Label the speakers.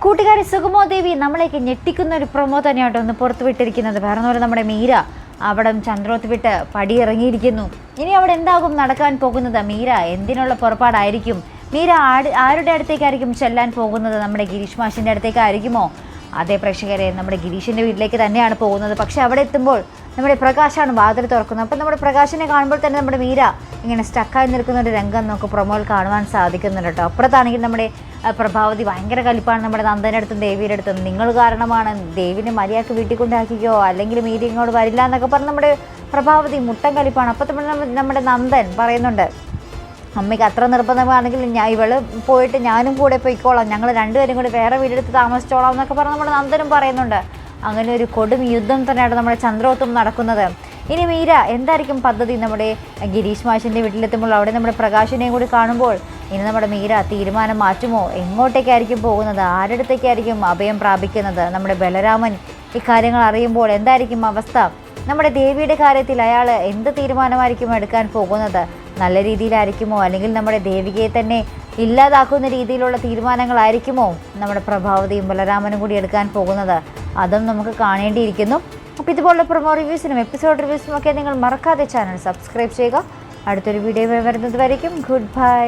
Speaker 1: കൂട്ടുകാരി സുഗമോ ദേവി നമ്മളേക്ക് ഞെട്ടിക്കുന്ന ഒരു പ്രൊമോ തന്നെയാട്ടോ ഒന്ന് പുറത്തുവിട്ടിരിക്കുന്നത്. വേറെ പോലെ നമ്മുടെ മീര അവിടെ ചന്ദ്രോത്ത് വിട്ട് പടിയിറങ്ങിയിരിക്കുന്നു. ഇനി അവിടെ എന്താകും നടക്കാൻ പോകുന്നത്? മീര എന്തിനുള്ള പുറപ്പാടായിരിക്കും? മീര ആരുടെ അടുത്തേക്കായിരിക്കും ചെല്ലാൻ പോകുന്നത്? നമ്മുടെ ഗിരീഷ് മാഷിൻ്റെ അടുത്തേക്കായിരിക്കുമോ? അതേ പ്രേക്ഷകരെ, നമ്മുടെ ഗിരീഷിൻ്റെ വീട്ടിലേക്ക് തന്നെയാണ് പോകുന്നത്. പക്ഷെ അവിടെ എത്തുമ്പോൾ നമ്മുടെ പ്രകാശാണ് വാതിൽ തുറക്കുന്നത്. അപ്പം നമ്മുടെ പ്രകാശിനെ കാണുമ്പോൾ തന്നെ നമ്മുടെ മീര ഇങ്ങനെ സ്റ്റക്കായി നിൽക്കുന്ന ഒരു രംഗം നമുക്ക് പ്രൊമോയിൽ കാണുവാൻ സാധിക്കുന്നുണ്ട് കേട്ടോ. അപ്പുറത്താണെങ്കിൽ നമ്മുടെ പ്രഭാവതി ഭയങ്കര കലിപ്പാണ് നമ്മുടെ നന്ദൻ്റെ അടുത്തും ദേവിയുടെ അടുത്തും. നിങ്ങൾ കാരണമാണ് ദേവിനെ മര്യാദക്ക് വീട്ടിൽ കൊണ്ടാക്കിക്കോ, അല്ലെങ്കിൽ മീര ഇങ്ങോട്ട് വരില്ല എന്നൊക്കെ പറഞ്ഞ് നമ്മുടെ പ്രഭാവതി മുട്ടൻ കലിപ്പാണ്. അപ്പം നമ്മുടെ നന്ദൻ പറയുന്നുണ്ട്, അമ്മയ്ക്ക് അത്ര നിർബന്ധമാണെങ്കിൽ ഇവള് പോയിട്ട് ഞാനും കൂടെ പോയിക്കോളാം, ഞങ്ങൾ രണ്ടുപേരും കൂടി വേറെ വീടെടുത്ത് താമസിച്ചോളാം എന്നൊക്കെ പറഞ്ഞ് നമ്മുടെ നന്ദനും പറയുന്നുണ്ട്. അങ്ങനെ ഒരു കൊടും യുദ്ധം തന്നെയാണ് നമ്മുടെ ചന്ദ്രോത്തും നടക്കുന്നത്. ഇനി മീര എന്തായിരിക്കും പദ്ധതി? നമ്മുടെ ഗിരീഷ് മാഷിൻ്റെ വീട്ടിലെത്തുമ്പോൾ അവിടെ നമ്മുടെ പ്രകാശിനെയും കൂടി കാണുമ്പോൾ ഇനി നമ്മുടെ മീര തീരുമാനം മാറ്റുമോ? എങ്ങോട്ടേക്കായിരിക്കും പോകുന്നത്? ആരുടെ അടുത്തേക്കായിരിക്കും അഭയം പ്രാപിക്കുന്നത്? നമ്മുടെ ബലരാമൻ ഇക്കാര്യങ്ങൾ അറിയുമ്പോൾ എന്തായിരിക്കും അവസ്ഥ? നമ്മുടെ ദേവിയുടെ കാര്യത്തിൽ അയാൾ എന്ത് തീരുമാനമായിരിക്കും എടുക്കാൻ പോകുന്നത്? നല്ല രീതിയിലായിരിക്കുമോ, അല്ലെങ്കിൽ നമ്മുടെ ദേവികയെ തന്നെ ഇല്ലാതാക്കുന്ന രീതിയിലുള്ള തീരുമാനങ്ങളായിരിക്കുമോ നമ്മുടെ പ്രഭാവതിയും ബലരാമനും കൂടി എടുക്കാൻ പോകുന്നത്? അതും നമുക്ക് കാണേണ്ടിയിരിക്കുന്നു. അപ്പോൾ ഇതുപോലുള്ള പ്രൊമോ റിവ്യൂസിനും എപ്പിസോഡ് റിവ്യൂസിനും ഒക്കെ നിങ്ങൾ മറക്കാതെ ചാനൽ സബ്സ്ക്രൈബ് ചെയ്യുക. അടുത്തൊരു വീഡിയോ വരുന്നത് വരയ്ക്കും ഗുഡ് ബൈ.